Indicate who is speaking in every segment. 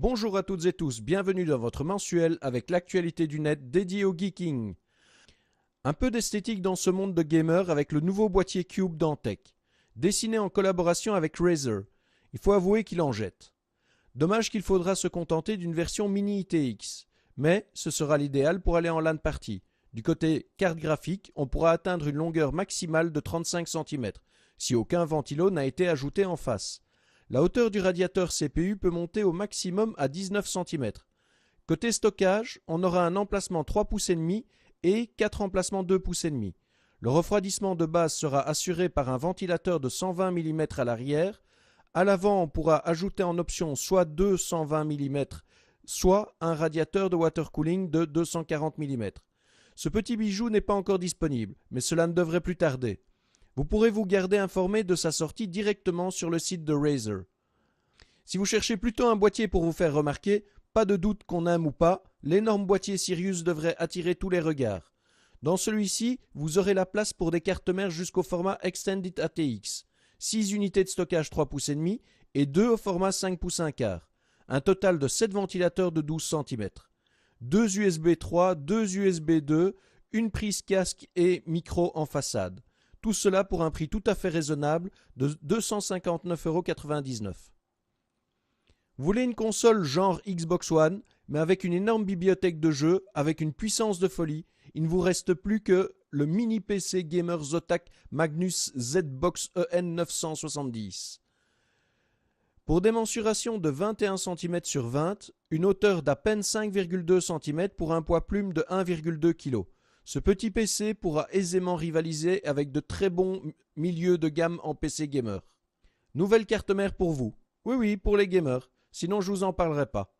Speaker 1: Bonjour à toutes et tous, bienvenue dans votre mensuel avec l'actualité du net dédié au geeking. Un peu d'esthétique dans ce monde de gamers avec le nouveau boîtier Cube d'Antec. Dessiné en collaboration avec Razer. Il faut avouer qu'il en jette. Dommage qu'il faudra se contenter d'une version mini ITX. Mais ce sera l'idéal pour aller en LAN party. Du côté carte graphique, on pourra atteindre une longueur maximale de 35 cm, si aucun ventilo n'a été ajouté en face. La hauteur du radiateur CPU peut monter au maximum à 19 cm. Côté stockage, on aura un emplacement 3,5 pouces et 4 emplacements 2,5 pouces. Le refroidissement de base sera assuré par un ventilateur de 120 mm à l'arrière. À l'avant, on pourra ajouter en option soit deux 120 mm, soit un radiateur de water cooling de 240 mm. Ce petit bijou n'est pas encore disponible, mais cela ne devrait plus tarder. Vous pourrez vous garder informé de sa sortie directement sur le site de Razer. Si vous cherchez plutôt un boîtier pour vous faire remarquer, pas de doute qu'on aime ou pas, l'énorme boîtier Sirius devrait attirer tous les regards. Dans celui-ci, vous aurez la place pour des cartes mères jusqu'au format Extended ATX, 6 unités de stockage 3,5 pouces et 2 au format 5 pouces 1/4. Un total de 7 ventilateurs de 12 cm. 2 USB 3, 2 USB 2, une prise casque et micro en façade. Tout cela pour un prix tout à fait raisonnable de 259,99 €. Vous voulez une console genre Xbox One, mais avec une énorme bibliothèque de jeux, avec une puissance de folie, il ne vous reste plus que le mini PC gamer Zotac Magnus Z-Box EN970. Pour des mensurations de 21 cm sur 20, une hauteur d'à peine 5,2 cm pour un poids plume de 1,2 kg. Ce petit PC pourra aisément rivaliser avec de très bons milieux de gamme en PC gamer. Nouvelle carte mère pour vous. Oui, pour les gamers. Sinon, je vous en parlerai pas.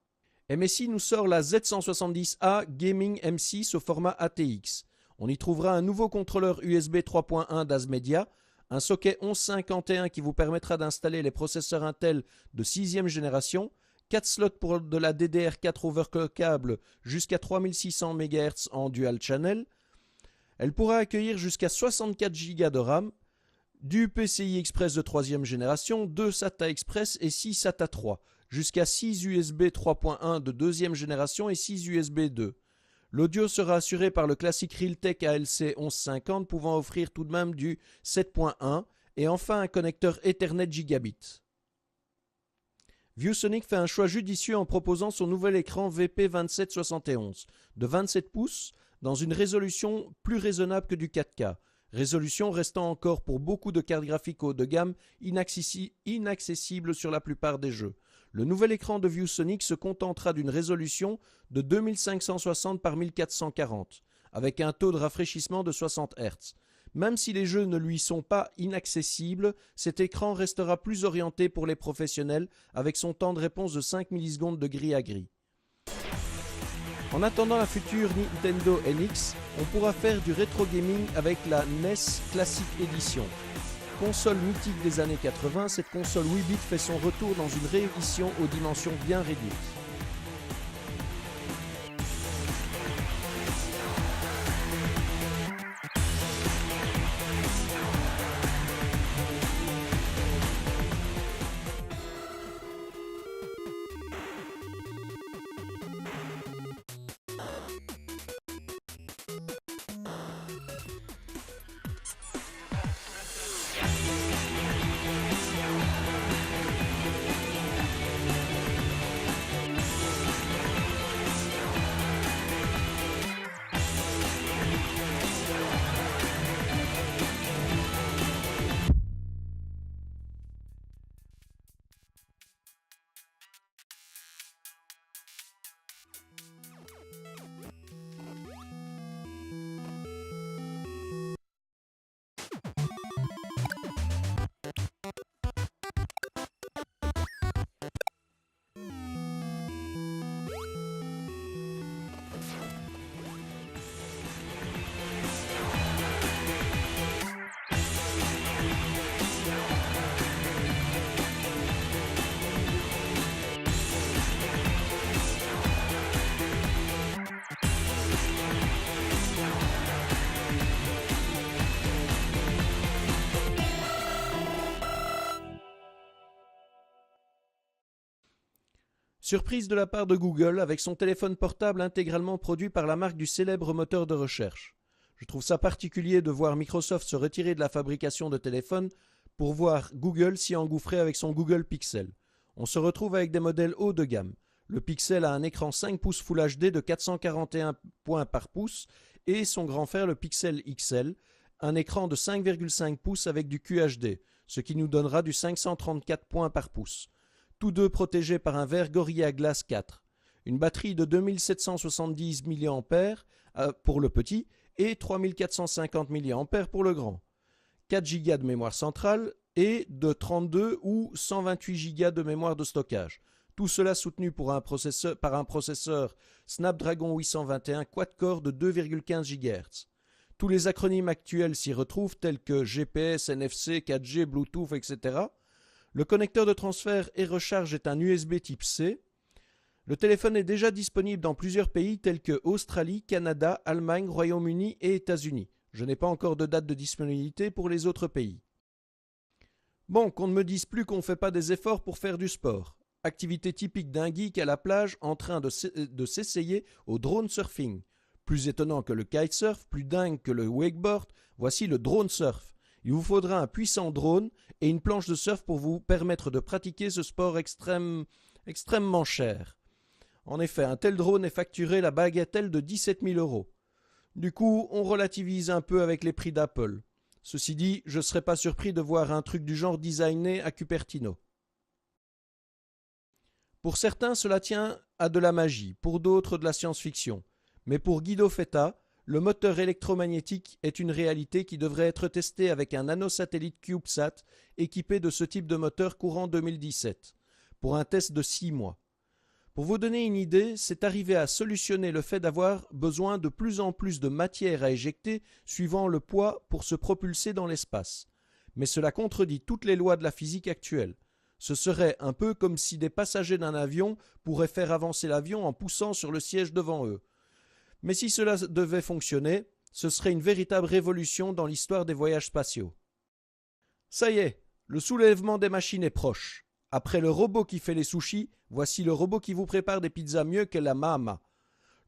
Speaker 1: MSI nous sort la Z170A Gaming M6 au format ATX. On y trouvera un nouveau contrôleur USB 3.1 d'Asmedia, un socket 1151 qui vous permettra d'installer les processeurs Intel de 6e génération, 4 slots pour de la DDR4 overclockable jusqu'à 3600 MHz en dual channel. Elle pourra accueillir jusqu'à 64 Go de RAM, du PCI Express de 3e génération, 2 SATA Express et 6 SATA 3, jusqu'à 6 USB 3.1 de 2e génération et 6 USB 2. L'audio sera assuré par le classique Realtek ALC 1150 pouvant offrir tout de même du 7.1 et enfin un connecteur Ethernet Gigabit. ViewSonic fait un choix judicieux en proposant son nouvel écran VP2771 de 27 pouces dans une résolution plus raisonnable que du 4K. Résolution restant encore pour beaucoup de cartes graphiques haut de gamme inaccessible sur la plupart des jeux. Le nouvel écran de ViewSonic se contentera d'une résolution de 2560 par 1440 avec un taux de rafraîchissement de 60 Hz. Même si les jeux ne lui sont pas inaccessibles, cet écran restera plus orienté pour les professionnels avec son temps de réponse de 5 millisecondes de gris à gris. En attendant la future Nintendo NX, on pourra faire du rétro gaming avec la NES Classic Edition. Console mythique des années 80, cette console 8 bits fait son retour dans une réédition aux dimensions bien réduites. Surprise de la part de Google avec son téléphone portable intégralement produit par la marque du célèbre moteur de recherche. Je trouve ça particulier de voir Microsoft se retirer de la fabrication de téléphones pour voir Google s'y engouffrer avec son Google Pixel. On se retrouve avec des modèles haut de gamme. Le Pixel a un écran 5 pouces Full HD de 441 points par pouce et son grand frère le Pixel XL, un écran de 5,5 pouces avec du QHD, ce qui nous donnera du 534 points par pouce. Tous deux protégés par un verre Gorilla Glass 4. Une batterie de 2770 mAh pour le petit et 3450 mAh pour le grand. 4 Go de mémoire centrale et de 32 ou 128 Go de mémoire de stockage. Tout cela soutenu par un processeur Snapdragon 821 quad-core de 2,15 GHz. Tous les acronymes actuels s'y retrouvent tels que GPS, NFC, 4G, Bluetooth, etc. Le connecteur de transfert et recharge est un USB type C. Le téléphone est déjà disponible dans plusieurs pays tels que Australie, Canada, Allemagne, Royaume-Uni et États-Unis. Je n'ai pas encore de date de disponibilité pour les autres pays. Bon, qu'on ne me dise plus qu'on ne fait pas des efforts pour faire du sport. Activité typique d'un geek à la plage en train de s'essayer au drone surfing. Plus étonnant que le kitesurf, plus dingue que le wakeboard, voici le drone surf. Il vous faudra un puissant drone et une planche de surf pour vous permettre de pratiquer ce sport extrêmement cher. En effet, un tel drone est facturé la bagatelle de 17 000 €. Du coup, on relativise un peu avec les prix d'Apple. Ceci dit, je ne serais pas surpris de voir un truc du genre designé à Cupertino. Pour certains, cela tient à de la magie, pour d'autres de la science-fiction. Mais pour Guido Fetta, le moteur électromagnétique est une réalité qui devrait être testée avec un nanosatellite CubeSat équipé de ce type de moteur courant 2017, pour un test de 6 mois. Pour vous donner une idée, c'est arrivé à solutionner le fait d'avoir besoin de plus en plus de matière à éjecter suivant le poids pour se propulser dans l'espace. Mais cela contredit toutes les lois de la physique actuelle. Ce serait un peu comme si des passagers d'un avion pourraient faire avancer l'avion en poussant sur le siège devant eux. Mais si cela devait fonctionner, ce serait une véritable révolution dans l'histoire des voyages spatiaux. Ça y est, le soulèvement des machines est proche. Après le robot qui fait les sushis, voici le robot qui vous prépare des pizzas mieux que la Mama.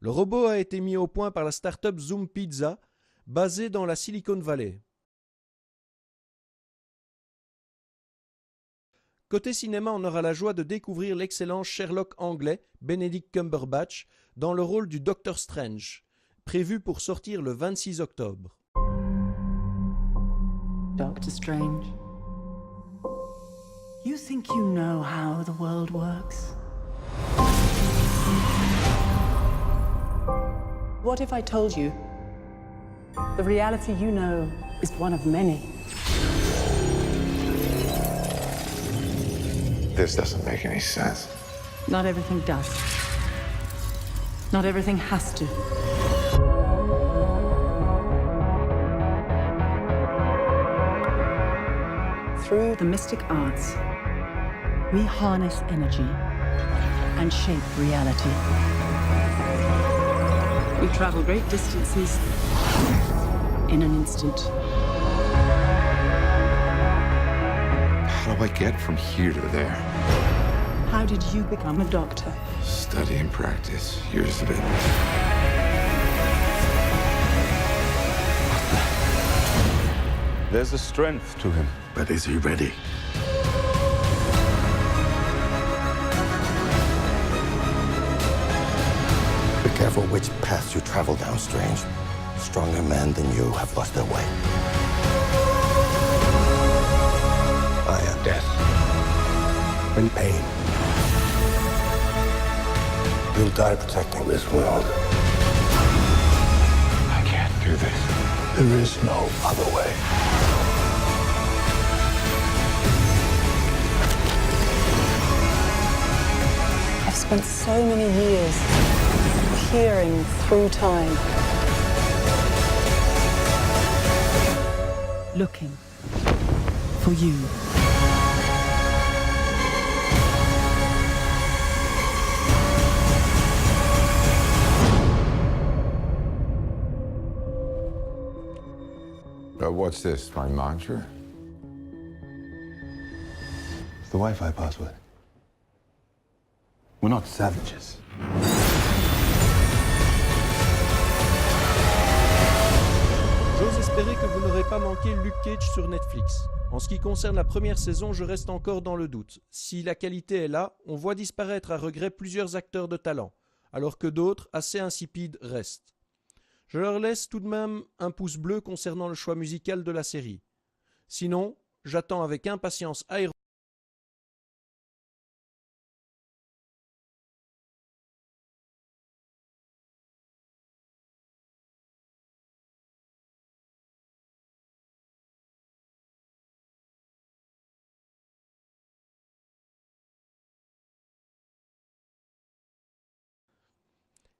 Speaker 1: Le robot a été mis au point par la start-up Zoom Pizza, basée dans la Silicon Valley. Côté cinéma, on aura la joie de découvrir l'excellent Sherlock anglais Benedict Cumberbatch dans le rôle du Docteur Strange, prévu pour sortir le 26 octobre.
Speaker 2: Doctor Strange, you think you know how the world works? What if I told you the reality you know is one of many?
Speaker 3: This doesn't make any sense.
Speaker 2: Not everything does. Not everything has to. Through the mystic arts, we harness energy and shape reality. We travel great distances in an instant.
Speaker 3: How do I get from here to there?
Speaker 2: How did you become a doctor?
Speaker 3: Study and practice, years of it.
Speaker 4: There's a strength to him.
Speaker 3: But is he ready? Be careful which path you travel down, Strange. Stronger men than you have lost their way. I am death. In pain. You'll die protecting this world.
Speaker 4: I can't do this.
Speaker 3: There is no other way.
Speaker 2: I've spent so many years peering through time, looking for you.
Speaker 4: What's this, my mantra?
Speaker 3: It's the Wi-Fi password.
Speaker 4: We're not savages.
Speaker 1: J'ose espérer que vous n'aurez pas manqué Luke Cage sur Netflix. En ce qui concerne la première saison, je reste encore dans le doute. Si la qualité est là, on voit disparaître à regret plusieurs acteurs de talent, alors que d'autres, assez insipides, restent. Je leur laisse tout de même un pouce bleu concernant le choix musical de la série. Sinon, j'attends avec impatience Iron.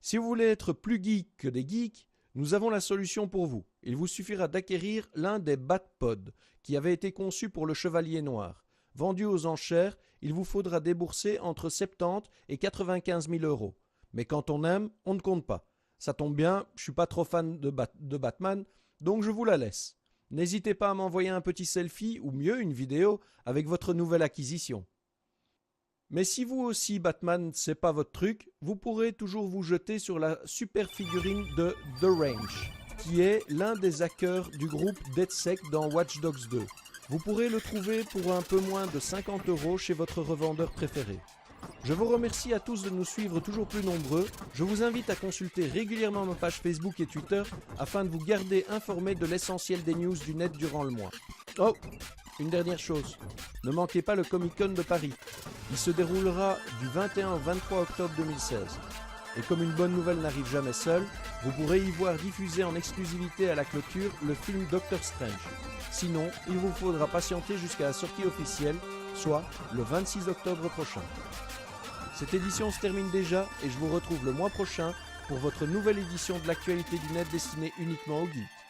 Speaker 1: Si vous voulez être plus geek que des geeks, nous avons la solution pour vous. Il vous suffira d'acquérir l'un des Batpods qui avait été conçu pour le Chevalier Noir. Vendu aux enchères, il vous faudra débourser entre 70 et 95 000 euros. Mais quand on aime, on ne compte pas. Ça tombe bien, je suis pas trop fan de Batman, donc je vous la laisse. N'hésitez pas à m'envoyer un petit selfie ou mieux une vidéo avec votre nouvelle acquisition. Mais si vous aussi Batman c'est pas votre truc, vous pourrez toujours vous jeter sur la super figurine de The Range, qui est l'un des hackers du groupe DeadSec dans Watch Dogs 2. Vous pourrez le trouver pour un peu moins de 50 € chez votre revendeur préféré. Je vous remercie à tous de nous suivre toujours plus nombreux. Je vous invite à consulter régulièrement ma page Facebook et Twitter afin de vous garder informé de l'essentiel des news du net durant le mois. Oh, une dernière chose, ne manquez pas le Comic-Con de Paris. Il se déroulera du 21 au 23 octobre 2016. Et comme une bonne nouvelle n'arrive jamais seule, vous pourrez y voir diffuser en exclusivité à la clôture le film Doctor Strange. Sinon, il vous faudra patienter jusqu'à la sortie officielle, soit le 26 octobre prochain. Cette édition se termine déjà et je vous retrouve le mois prochain pour votre nouvelle édition de l'actualité du net destinée uniquement aux geeks.